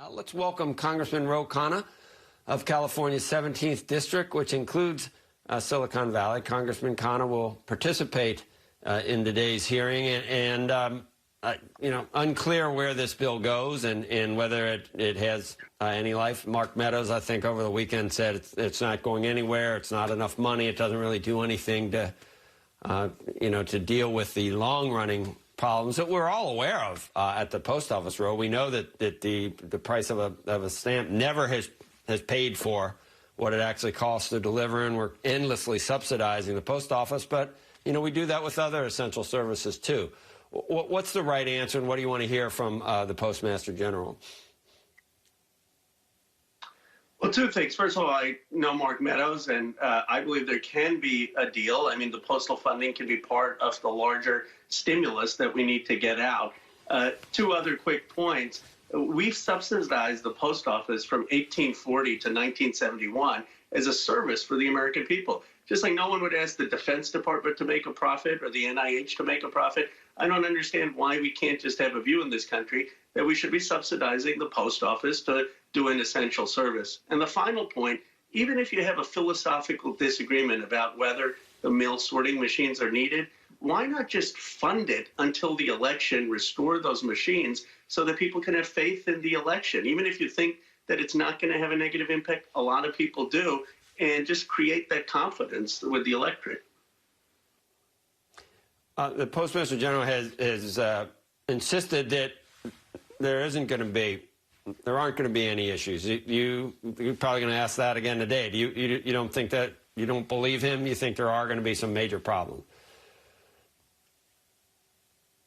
Let's welcome Congressman Khanna of California's 17th District, which includes Silicon Valley. Congressman Khanna will participate in today's hearing, and unclear where this bill goes and whether it has any life. Mark Meadows, I think, over the weekend said it's not going anywhere. It's not enough money. It doesn't really do anything to, to deal with the long-running problems that we're all aware of at the post office row. We know that the price of a stamp never has paid for what it actually costs to deliver, and we're endlessly subsidizing the post office. But, we do that with other essential services, too. What's the right answer, and what do you want to hear from the Postmaster General? Well, two things. First of all, I know Mark Meadows, and I believe there can be a deal. I mean, the postal funding can be part of the larger stimulus that we need to get out. Two other quick points. We've subsidized the post office from 1840 to 1971 as a service for the American people. Just like no one would ask the Defense Department to make a profit or the NIH to make a profit, I don't understand why we can't just have a view in this country that we should be subsidizing the post office to do an essential service. And the final point, even if you have a philosophical disagreement about whether the mail sorting machines are needed, why not just fund it until the election, restore those machines so that people can have faith in the election? Even if you think that it's not going to have a negative impact, a lot of people do, and just create that confidence with the electorate. The Postmaster General has insisted that there aren't going to be any issues. You're probably going to ask that again today. You don't think that? You don't believe him? You think there are going to be some major problems?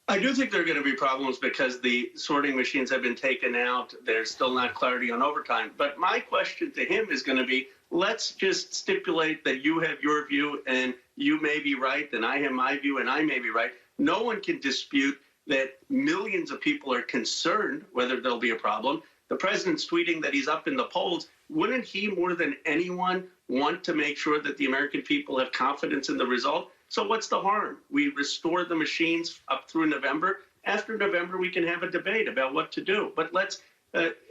I do think there are going to be problems because the sorting machines have been taken out. There's still not clarity on overtime. But my question to him is going to be, let's just stipulate that you have your view and you may be right, and I have my view and I may be right. No one can dispute that millions of people are concerned whether there'll be a problem. The president's tweeting that he's up in the polls. Wouldn't he, more than anyone, want to make sure that the American people have confidence in the result? So what's the harm? We restore the machines up through November. After November, we can have a debate about what to do. But let's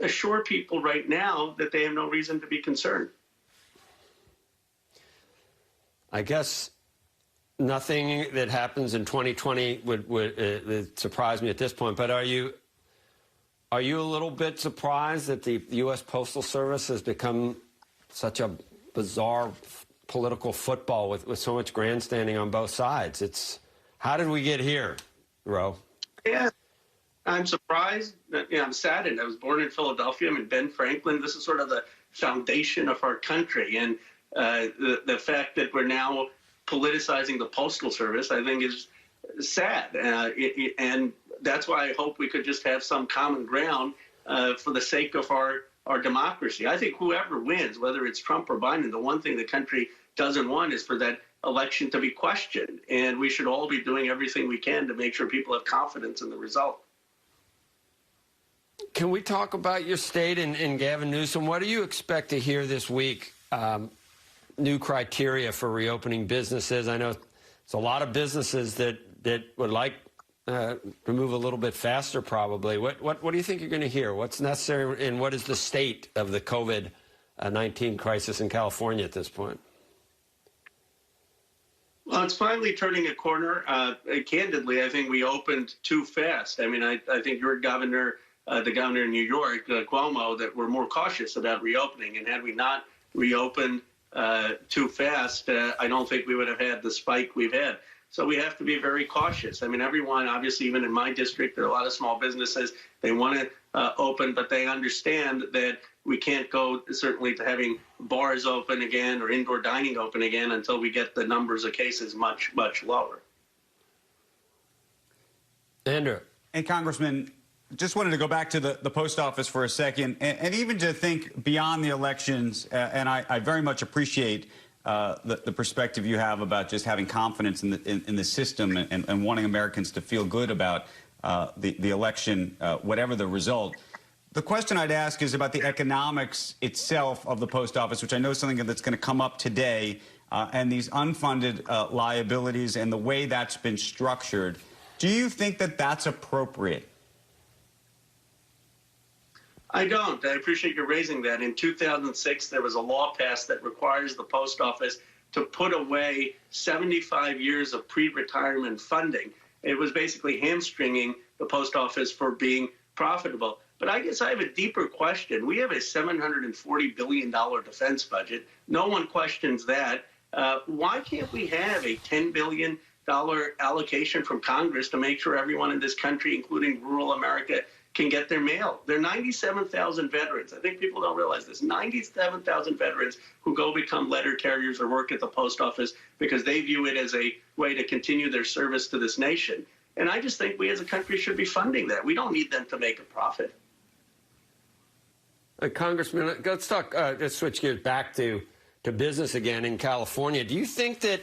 assure people right now that they have no reason to be concerned. I guess nothing that happens in 2020 would surprise me at this point. But are you a little bit surprised that the U.S. Postal Service has become such a bizarre political football with so much grandstanding on both sides? How did we get here, Ro? Yeah, I'm surprised. I'm saddened. I was born in Philadelphia. I'm in Ben Franklin. This is sort of the foundation of our country. And the fact that we're now politicizing the Postal Service, I think, is sad. And that's why I hope we could just have some common ground for the sake of our democracy. I think whoever wins, whether it's Trump or Biden, the one thing the country doesn't want is for that election to be questioned. And we should all be doing everything we can to make sure people have confidence in the result. Can we talk about your state and Gavin Newsom? What do you expect to hear this week? New criteria for reopening businesses. I know it's a lot of businesses that would like to move a little bit faster, probably. What do you think you're going to hear? What's necessary, and what is the state of the COVID-19 crisis in California at this point? Well, it's finally turning a corner. Candidly, I think we opened too fast. I mean, I think your governor, the governor in New York, Cuomo, that we're more cautious about reopening. And had we not reopened too fast, I don't think we would have had the spike we've had. So we have to be very cautious. I mean, everyone, obviously, even in my district, there are a lot of small businesses. They want to open, but they understand that we can't go certainly to having bars open again or indoor dining open again until we get the numbers of cases much, much lower. Andrew. And Congressman, just wanted to go back to the post office for a second, and even to think beyond the elections, and I very much appreciate the perspective you have about just having confidence in the system and wanting Americans to feel good about the election, whatever the result. The question I'd ask is about the economics itself of the post office, which I know is something that's going to come up today, and these unfunded liabilities and the way that's been structured. Do you think that that's appropriate? I don't. I appreciate you raising that. In 2006, there was a law passed that requires the post office to put away 75 years of pre-retirement funding. It was basically hamstringing the post office for being profitable. But I guess I have a deeper question. We have a $740 billion defense budget. No one questions that. Why can't we have a $10 billion allocation from Congress to make sure everyone in this country, including rural America, can get their mail? There are 97,000 veterans. I think people don't realize this. 97,000 veterans who go become letter carriers or work at the post office because they view it as a way to continue their service to this nation. And I just think we as a country should be funding that. We don't need them to make a profit. Congressman, let's talk. Let's switch gears back to business again in California. Do you think that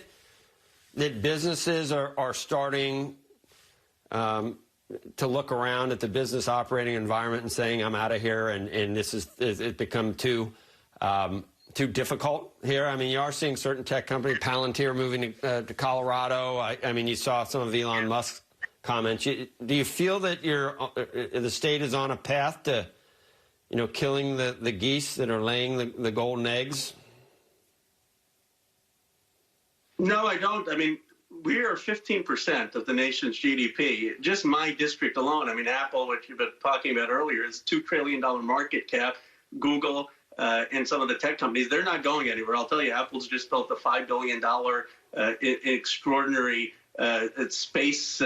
businesses are starting to look around at the business operating environment and saying, I'm out of here, and this is it become too difficult here? I mean, you are seeing certain tech companies, Palantir moving to Colorado. I mean, you saw some of Elon Musk's comments. Do you feel that the state is on a path to, killing the geese that are laying the golden eggs? No, I don't. I mean, we are 15% of the nation's GDP. Just my district alone. I mean, Apple, which you've been talking about earlier, is $2 trillion market cap. Google and some of the tech companies, they're not going anywhere. I'll tell you, Apple's just built a $5 billion extraordinary space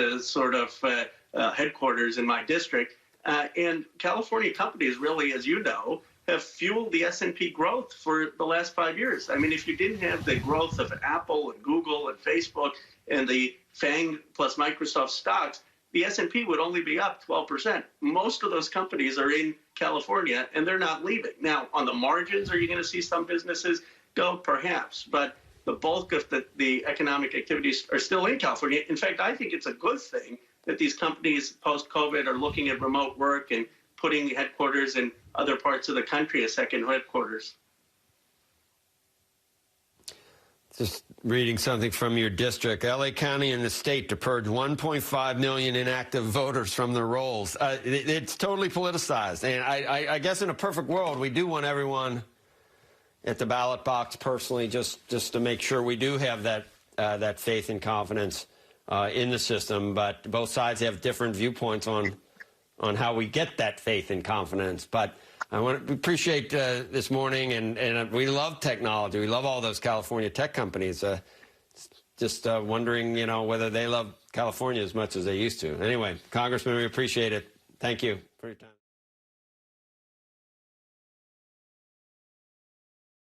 headquarters in my district. And California companies really, as you know, have fueled the S&P growth for the last 5 years. I mean, if you didn't have the growth of Apple and Google and Facebook and the FANG plus Microsoft stocks, the S&P would only be up 12%. Most of those companies are in California, and they're not leaving. Now, on the margins, are you going to see some businesses go? Perhaps. But the bulk of the economic activities are still in California. In fact, I think it's a good thing that these companies post-COVID are looking at remote work and putting headquarters in other parts of the country as second headquarters. Just reading something from your district. L.A. County and the state to purge 1.5 million inactive voters from the rolls. It's totally politicized. And I guess in a perfect world, we do want everyone at the ballot box personally, just to make sure we do have that faith and confidence in the system. But both sides have different viewpoints on how we get that faith and confidence. But I want to appreciate this morning, and we love technology. We love all those California tech companies. Just wondering, whether they love California as much as they used to. Anyway, Congressman, we appreciate it. Thank you for your time.